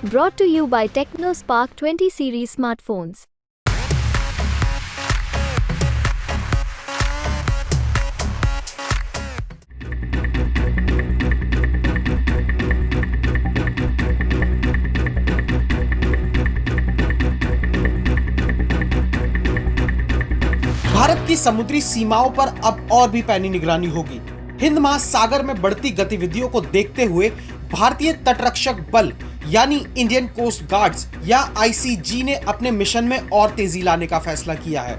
Brought to you by TechnoSpark 20 series smartphones. Bharat की समुद्री सीमाओं पर अब और भी पैनी निगरानी होगी। हिंद महासागर में बढ़ती गतिविधियों को देखते हुए भारतीय तटरक्षक बल यानी इंडियन कोस्ट गार्ड्स या आईसीजी ने अपने मिशन में और तेजी लाने का फैसला किया है।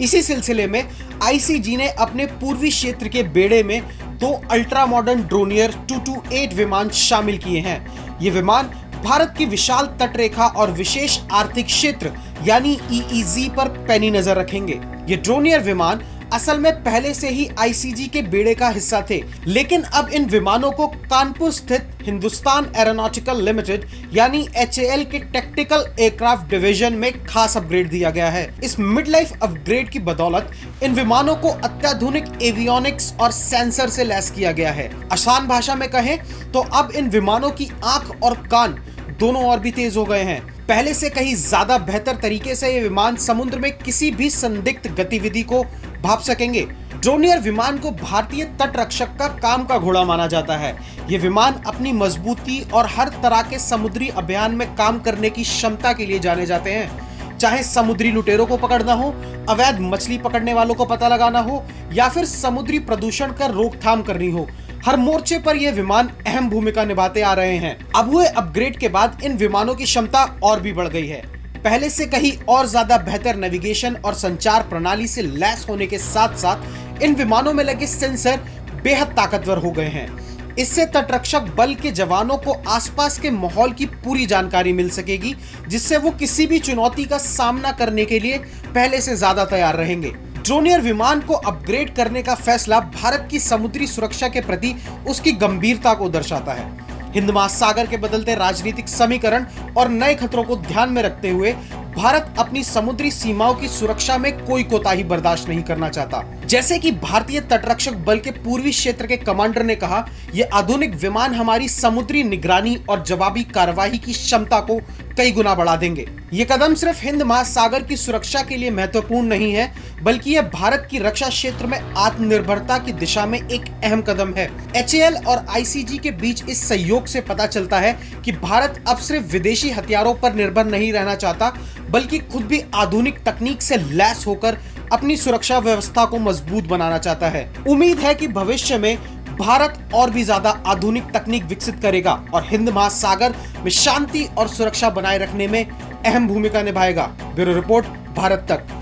इसी सिलसिले में आईसीजी ने अपने पूर्वी क्षेत्र के बेड़े में 2 अल्ट्रा मॉडर्न ड्रोनियर 228 विमान शामिल किए हैं। ये विमान भारत की विशाल तटरेखा और विशेष आर्थिक क्षेत्र यानी ईईजी पर पैनी नजर रखेंगे। ये ड्रोनियर विमान असल में पहले से ही आईसीजी के बेड़े का हिस्सा थे, लेकिन अब इन विमानों को कानपुर स्थित हिंदुस्तान एरोनॉटिकल लिमिटेड यानी एचएएल के टेक्टिकल एयरक्राफ्ट डिवीजन में खास अपग्रेड दिया गया है। इस मिड लाइफ अपग्रेड की बदौलत इन विमानों को अत्याधुनिक एवियोनिक्स और सेंसर से लैस किया गया है। आसान भाषा में कहें तो अब इन विमानों की आंख और कान दोनों और भी तेज हो गए हैं। पहले से कहीं ज्यादा बेहतर तरीके से ये विमान समुद्र में किसी भी संदिग्ध गतिविधि को भाप सकेंगे। ड्रोनियर विमान को भारतीय तटरक्षक का काम का घोड़ा माना जाता है। ये विमान अपनी मजबूती और हर तरह के समुद्री अभियान में काम करने की क्षमता के लिए जाने जाते हैं। चाहे समुद्री लुटेरों को पकड़ना हो, अवैध मछली पकड़ने वालों को पता लगाना हो या फिर समुद्री प्रदूषण का रोकथाम करनी हो, हर मोर्चे पर ये विमान अहम भूमिका निभाते आ रहे हैं। अब हुए अपग्रेड के बाद इन विमानों की क्षमता और भी बढ़ गई है। पहले से कहीं और ज्यादा बेहतर नेविगेशन और संचार प्रणाली से लैस होने के साथ साथ इन विमानों में लगे सेंसर बेहद ताकतवर हो गए हैं। इससे तटरक्षक बल के जवानों को आसपास के माहौल की पूरी जानकारी मिल सकेगी, जिससे वो किसी भी चुनौती का सामना करने के लिए पहले से ज्यादा तैयार रहेंगे। ड्रोनियर विमान को अपग्रेड करने का फैसला भारत की समुद्री सुरक्षा के प्रति उसकी गंभीरता को दर्शाता है। हिंद महासागर के बदलते राजनीतिक समीकरण और नए खतरों को ध्यान में रखते हुए भारत अपनी समुद्री सीमाओं की सुरक्षा में कोई कोताही बर्दाश्त नहीं करना चाहता। जैसे कि भारतीय तटरक्षक बल के पूर्वी क्षेत्र के कमांडर ने कहा, ये आधुनिक विमान हमारी समुद्री निगरानी और जवाबी कार्रवाई की क्षमता को कई गुना बढ़ा देंगे। ये कदम सिर्फ हिंद महासागर की सुरक्षा के लिए महत्वपूर्ण नहीं है, बल्कि यह भारत की रक्षा क्षेत्र में आत्मनिर्भरता की दिशा में एक अहम कदम है। एचएएल और आईसीजी के बीच इस सहयोग से पता चलता है कि भारत अब सिर्फ विदेशी हथियारों पर निर्भर नहीं रहना चाहता, बल्कि खुद भी आधुनिक तकनीक से लैस होकर अपनी सुरक्षा व्यवस्था को मजबूत बनाना चाहता है। उम्मीद है कि भविष्य में भारत और भी ज्यादा आधुनिक तकनीक विकसित करेगा और हिंद महासागर में शांति और सुरक्षा बनाए रखने में अहम भूमिका निभाएगा। ब्यूरो रिपोर्ट, भारत तक।